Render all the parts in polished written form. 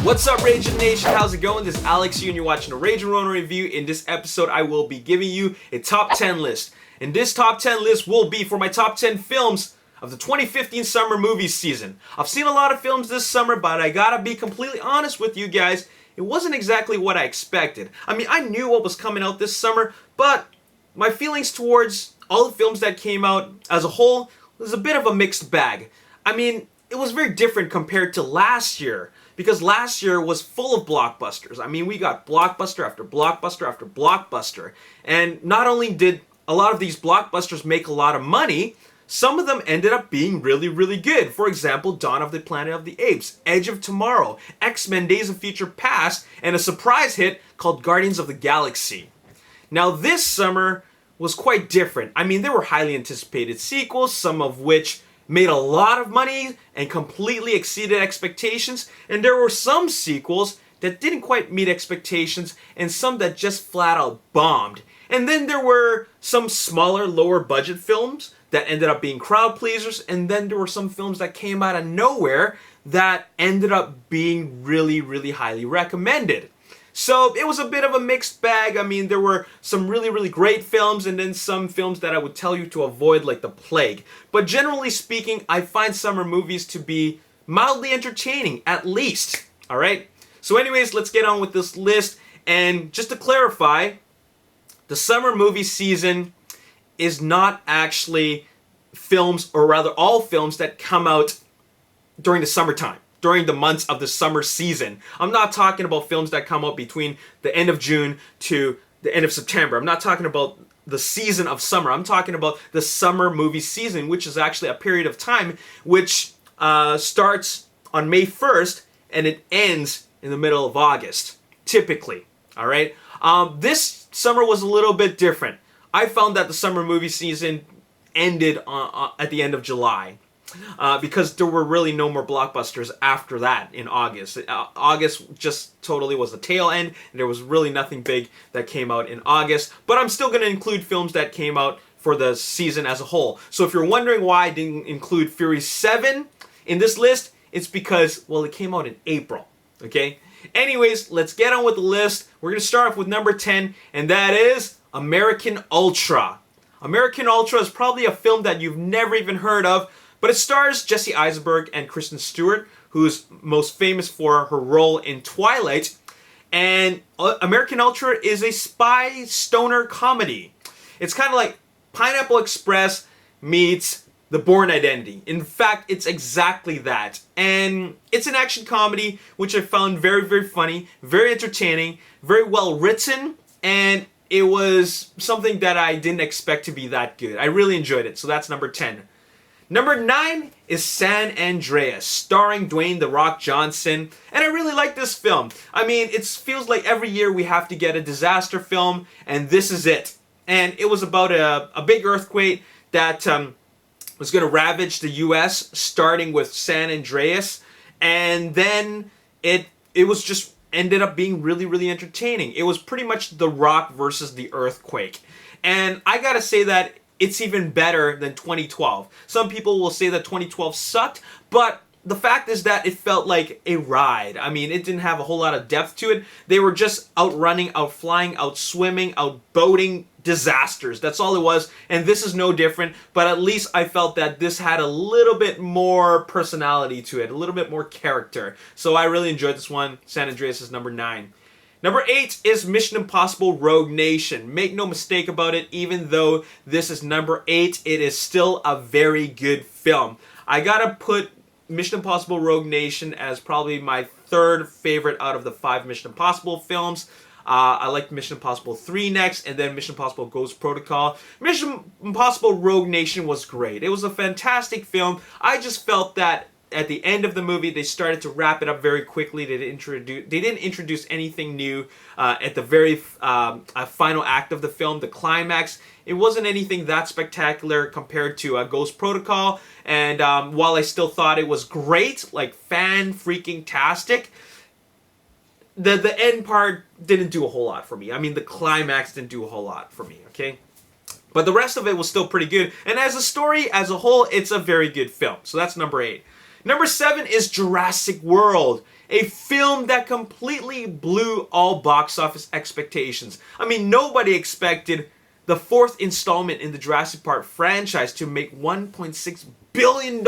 What's up, Ragin Nation? How's it going? This is Alex here, and you're watching a Ragin Ronin review. In this episode, I will be giving you a top 10 list. And this top 10 list will be for my top 10 films of the 2015 summer movie season. I've seen a lot of films this summer, but I gotta be completely honest with you guys, it wasn't exactly what I expected. I mean, I knew what was coming out this summer, but my feelings towards all the films that came out as a whole was a bit of a mixed bag. I mean, it was very different compared to last year, because last year was full of blockbusters. I mean, we got blockbuster after blockbuster after blockbuster. And not only did a lot of these blockbusters make a lot of money, some of them ended up being really, really good. For example, Dawn of the Planet of the Apes, Edge of Tomorrow, X-Men Days of Future Past, and a surprise hit called Guardians of the Galaxy. Now, this summer was quite different. I mean, there were highly anticipated sequels, some of which made a lot of money and completely exceeded expectations, and there were some sequels that didn't quite meet expectations and some that just flat out bombed. And then there were some smaller, lower budget films that ended up being crowd pleasers, and then there were some films that came out of nowhere that ended up being really, really highly recommended. So it was a bit of a mixed bag. I mean, there were some really, really great films and then some films that I would tell you to avoid like the plague. But generally speaking, I find summer movies to be mildly entertaining, at least. Alright? So anyways, let's get on with this list. And just to clarify, the summer movie season is not actually films, or rather all films that come out during the summertime, during the months of the summer season. I'm not talking about films that come out between the end of June to the end of September. I'm not talking about the season of summer. I'm talking about the summer movie season, which is actually a period of time which starts on May 1st and it ends in the middle of August, typically. All right. This summer was a little bit different. I found that the summer movie season ended at the end of July. Because there were really no more blockbusters after that in August. August just totally was the tail end, and there was really nothing big that came out in August. But I'm still going to include films that came out for the season as a whole. So if you're wondering why I didn't include Fury 7 in this list, it's because, well, it came out in April. Okay? Anyways, let's get on with the list. We're going to start off with number 10, and that is American Ultra. American Ultra is probably a film that you've never even heard of, but it stars Jesse Eisenberg and Kristen Stewart, who's most famous for her role in Twilight. And American Ultra is a spy stoner comedy. It's kind of like Pineapple Express meets The Bourne Identity. In fact, it's exactly that. And it's an action comedy, which I found very, very funny, very entertaining, very well written, and it was something that I didn't expect to be that good. I really enjoyed it, so that's number 10. Number 9 is San Andreas, starring Dwayne "The Rock" Johnson, and I really like this film. I mean, it feels like every year we have to get a disaster film, and this is it. And it was about a big earthquake that was going to ravage the U.S., starting with San Andreas, and then it was just ended up being really, really entertaining. It was pretty much The Rock versus the earthquake, and I gotta say that it's even better than 2012. Some people will say that 2012 sucked, but the fact is that it felt like a ride. I mean, it didn't have a whole lot of depth to it. They were just out running, out flying, out swimming, out boating disasters. That's all it was, and this is no different, but at least I felt that this had a little bit more personality to it, a little bit more character. So I really enjoyed this one. San Andreas is number 9. Number 8 is Mission Impossible Rogue Nation. Make no mistake about it, even though this is number 8, it is still a very good film. I gotta put Mission Impossible Rogue Nation as probably my 3rd favorite out of the 5 Mission Impossible films. I like Mission Impossible 3 next, and then Mission Impossible Ghost Protocol. Mission Impossible Rogue Nation was great. It was a fantastic film. I just felt that at the end of the movie, they started to wrap it up very quickly. They didn't introduce anything new at the very final act of the film, the climax. It wasn't anything that spectacular compared to Ghost Protocol. And while I still thought it was great, like fan-freaking-tastic, the end part didn't do a whole lot for me. I mean, the climax didn't do a whole lot for me, okay? But the rest of it was still pretty good. And as a story, as a whole, it's a very good film. So that's number 8. Number 7 is Jurassic World. A film that completely blew all box office expectations. I mean, nobody expected the fourth installment in the Jurassic Park franchise to make $1.6 billion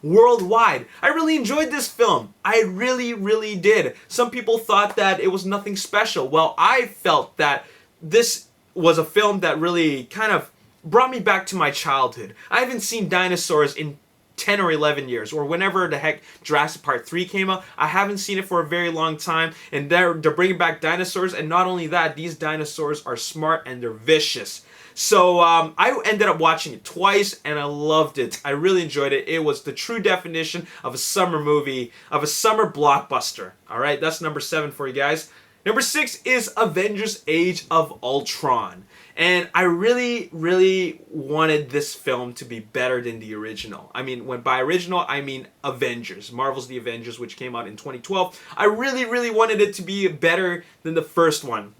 worldwide. I really enjoyed this film. I really did. Some people thought that it was nothing special. Well, I felt that this was a film that really kind of brought me back to my childhood. I haven't seen dinosaurs in 10 or 11 years, or whenever the heck Jurassic Park 3 came out. I haven't seen it for a very long time, and they're bringing back dinosaurs, and not only that, these dinosaurs are smart and they're vicious. So I ended up watching it twice, and I loved it. I really enjoyed it. It was the true definition of a summer movie, of a summer blockbuster. Alright, that's number 7 for you guys. Number 6 is Avengers Age of Ultron. And I really wanted this film to be better than the original. I mean, when by original, I mean Avengers. Marvel's The Avengers, which came out in 2012. I really wanted it to be better than the first one.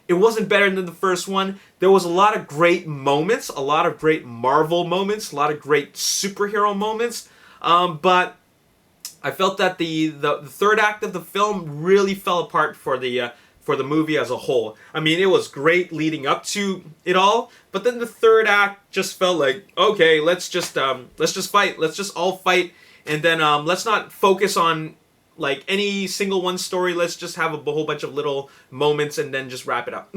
It wasn't better than the first one. There was a lot of great moments, a lot of great Marvel moments, a lot of great superhero moments. But I felt that the third act of the film really fell apart for the movie as a whole. I mean, it was great leading up to it all, but then the third act just felt like, okay, let's just fight. Let's just all fight, and then let's not focus on like any single one story. Let's just have a whole bunch of little moments and then just wrap it up.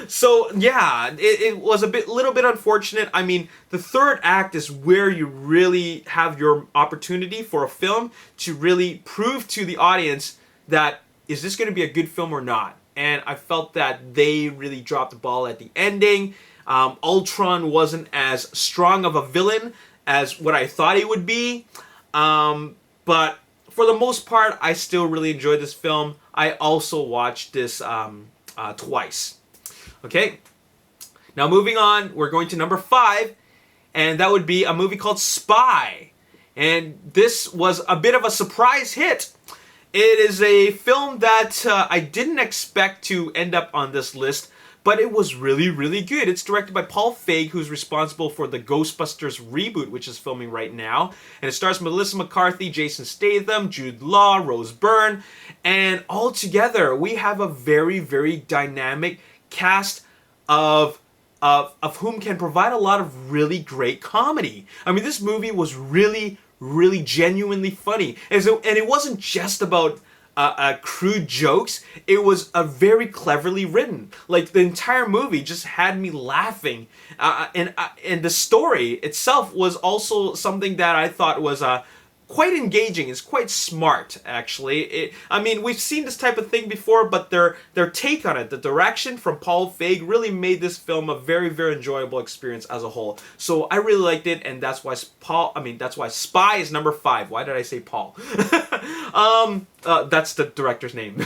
So yeah, it was little bit unfortunate. I mean, the third act is where you really have your opportunity for a film to really prove to the audience that is this going to be a good film or not? And I felt that they really dropped the ball at the ending. Ultron wasn't as strong of a villain as what I thought he would be. But for the most part, I still really enjoyed this film. I also watched this twice. Okay, now moving on, we're going to number 5, and that would be a movie called Spy. And this was a bit of a surprise hit. It is a film that I didn't expect to end up on this list, but it was really good. It's directed by Paul Feig, who's responsible for the Ghostbusters reboot, which is filming right now. And it stars Melissa McCarthy, Jason Statham, Jude Law, Rose Byrne, and all together we have a very dynamic cast of whom can provide a lot of really great comedy. I mean, this movie was really genuinely funny, and it wasn't just about crude jokes. It was very cleverly written. Like, the entire movie just had me laughing, and the story itself was also something that I thought was quite engaging. It's quite smart, actually. I mean, we've seen this type of thing before, but their take on it, the direction from Paul Feig, really made this film a very enjoyable experience as a whole. So I really liked it, and that's why Spy is number 5. Why did I say Paul? That's the director's name.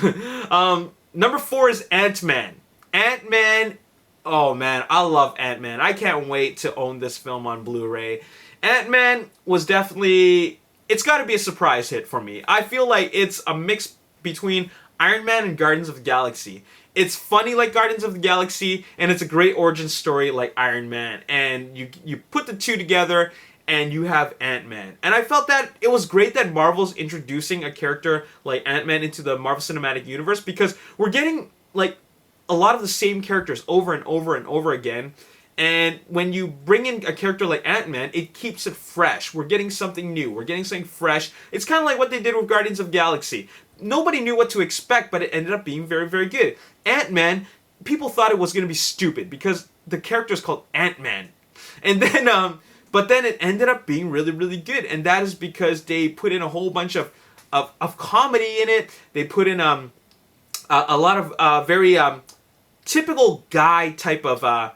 Number 4 is AntMan. AntMan. Oh man, I love AntMan. I can't wait to own this film on Blu-ray. AntMan was definitely... It's got to be a surprise hit for me. I feel like it's a mix between Iron Man and Guardians of the Galaxy. It's funny like Guardians of the Galaxy, and it's a great origin story like Iron Man. And you put the two together, and you have Ant-Man. And I felt that it was great that Marvel's introducing a character like Ant-Man into the Marvel Cinematic Universe, because we're getting like a lot of the same characters over and over again. And when you bring in a character like Ant-Man, it keeps it fresh. We're getting something new. We're getting something fresh. It's kind of like what they did with Guardians of the Galaxy. Nobody knew what to expect, but it ended up being very good. Ant-Man, people thought it was going to be stupid because the character is called Ant-Man. And then, but then it ended up being really good. And that is because they put in a whole bunch of comedy in it. They put in a lot of very typical guy type of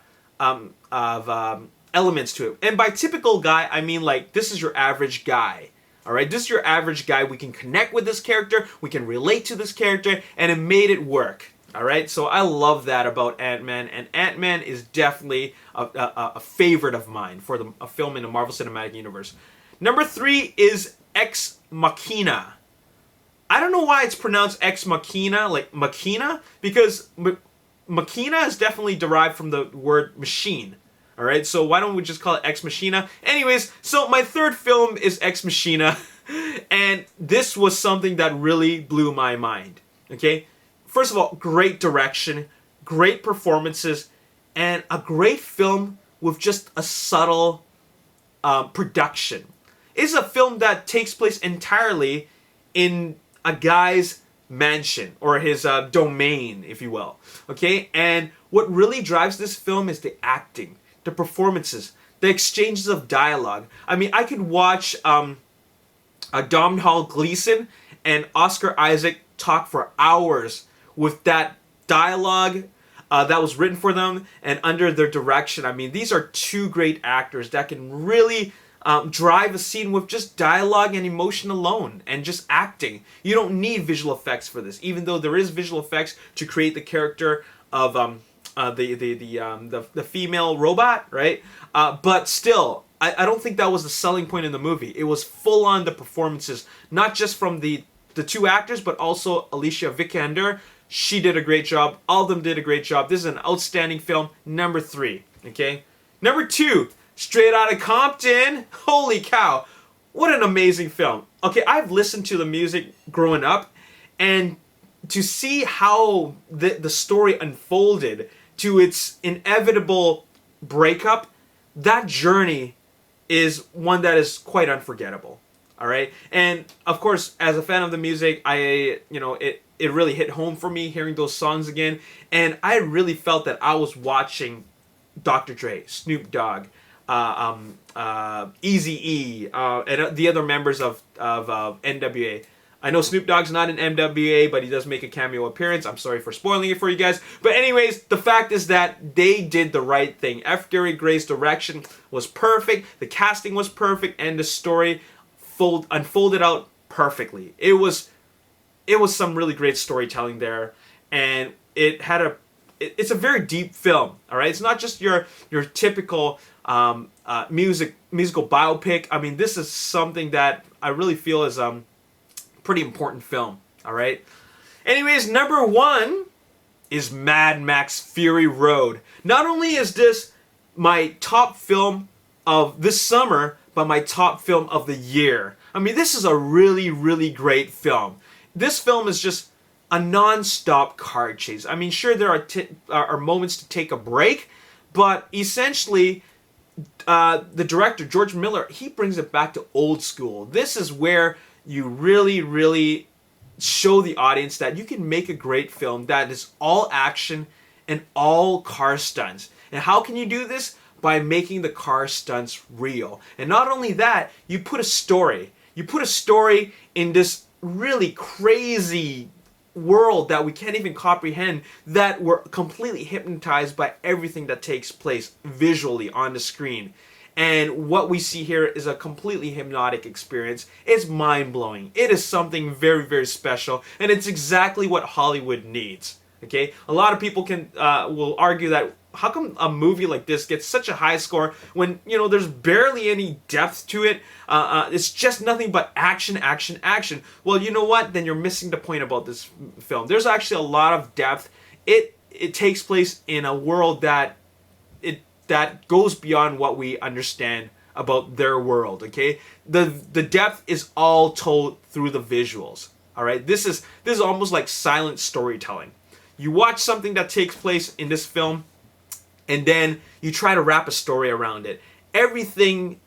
elements to it. And by typical guy, I mean like this is your average guy. Alright, this is your average guy. We can connect with this character, we can relate to this character, and it made it work. Alright, so I love that about Ant-Man, and Ant-Man is definitely a favorite of mine for a film in the Marvel Cinematic Universe. Number 3 is Ex Machina. I don't know why it's pronounced Ex Machina, like Machina, because Machina is definitely derived from the word machine. Alright, so why don't we just call it Ex Machina? Anyways, so my third film is Ex Machina. And this was something that really blew my mind. Okay? First of all, great direction, great performances, and a great film with just a subtle production. It's a film that takes place entirely in a guy's mansion, or his domain, if you will. Okay? And what really drives this film is the acting, the performances, the exchanges of dialogue. I mean, I could watch Domhnall Gleeson and Oscar Isaac talk for hours with that dialogue that was written for them and under their direction. I mean, these are two great actors that can really drive a scene with just dialogue and emotion alone and just acting. You don't need visual effects for this, even though there is visual effects to create the character of the female robot, right? But still, I don't think that was the selling point in the movie. It was full on the performances, not just from the two actors, but also Alicia Vikander. She did a great job. All of them did a great job. This is an outstanding film. Number 3, okay? Number 2, Straight Outta Compton. Holy cow. What an amazing film. Okay, I've listened to the music growing up, and to see how the story unfolded to its inevitable breakup, that journey is one that is quite unforgettable. All right? And of course, as a fan of the music, it really hit home for me hearing those songs again, and I really felt that I was watching Dr. Dre, Snoop Dogg, Eazy-E, and the other members of NWA. I know Snoop Dogg's not in NWA, but he does make a cameo appearance. I'm sorry for spoiling it for you guys. But anyways, the fact is that they did the right thing. F. Gary Gray's direction was perfect, the casting was perfect, and the story unfolded out perfectly. It was some really great storytelling there, and it's a very deep film. All right, it's not just your typical musical biopic. I mean, this is something that I really feel is pretty important film. All right. Anyways, number 1 is Mad Max Fury Road. Not only is this my top film of this summer, but my top film of the year. I mean, this is a really, really great film. This film is just a non-stop car chase. I mean, sure, there are moments to take a break, but essentially, the director, George Miller, he brings it back to old school. This is where you really, really show the audience that you can make a great film that is all action and all car stunts. And how can you do this? By making the car stunts real. And not only that, you put a story. You put a story in this really crazy world that we can't even comprehend, that we're completely hypnotized by everything that takes place visually on the screen. And what we see here is a completely hypnotic experience. It's mind-blowing. It is something very, very special, and it's exactly what Hollywood needs. Okay? A lot of people will argue that how come a movie like this gets such a high score when, there's barely any depth to it? It's just nothing but action, action, action. Well, you know what? Then you're missing the point about this film. There's actually a lot of depth. It takes place in a world that goes beyond what we understand about their world, okay? The depth is all told through the visuals, all right? This is almost like silent storytelling. You watch something that takes place in this film, and then you try to wrap a story around it. Everything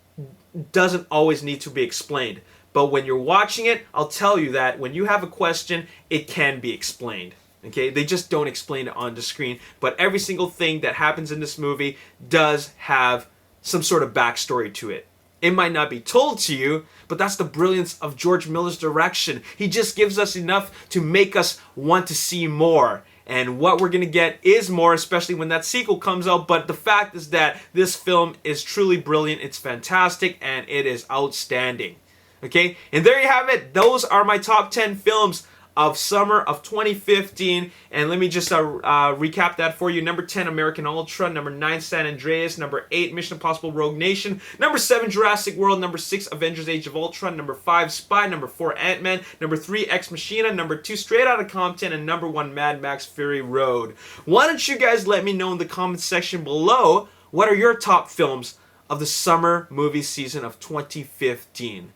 doesn't always need to be explained, but when you're watching it, I'll tell you that when you have a question, it can be explained. Okay, they just don't explain it on the screen, but every single thing that happens in this movie does have some sort of backstory to it. It might not be told to you, but that's the brilliance of George Miller's direction. He just gives us enough to make us want to see more. And what we're going to get is more, especially when that sequel comes out. But the fact is that this film is truly brilliant. It's fantastic, and it is outstanding. Okay, and there you have it. Those are my top 10 films of summer of 2015, and let me just recap that for you. Number 10, American Ultra. Number 9, San Andreas. Number 8, Mission Impossible Rogue Nation. Number 7, Jurassic World. Number 6, Avengers Age of Ultron. Number 5, Spy. Number 4, Ant-Man. Number 3, Ex Machina. Number 2, Straight Outta Compton. And number 1, Mad Max Fury Road. Why don't you guys let me know in the comments section below, what are your top films of the summer movie season of 2015?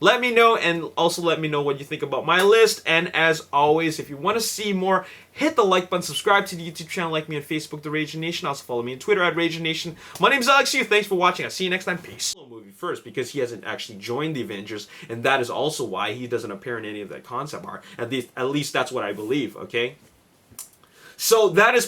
let me know, and also let me know what you think about my list. And as always, if you want to see more, hit the like button, subscribe to the YouTube channel, like me on Facebook, The Ragin Nation. Also follow me on Twitter at Ragin Nation. My name's Alex. Thanks for watching. I'll see you next time. Peace. Movie first, because he hasn't actually joined the Avengers, and that is also why he doesn't appear in any of that concept art. At least that's what I believe. Okay. So that is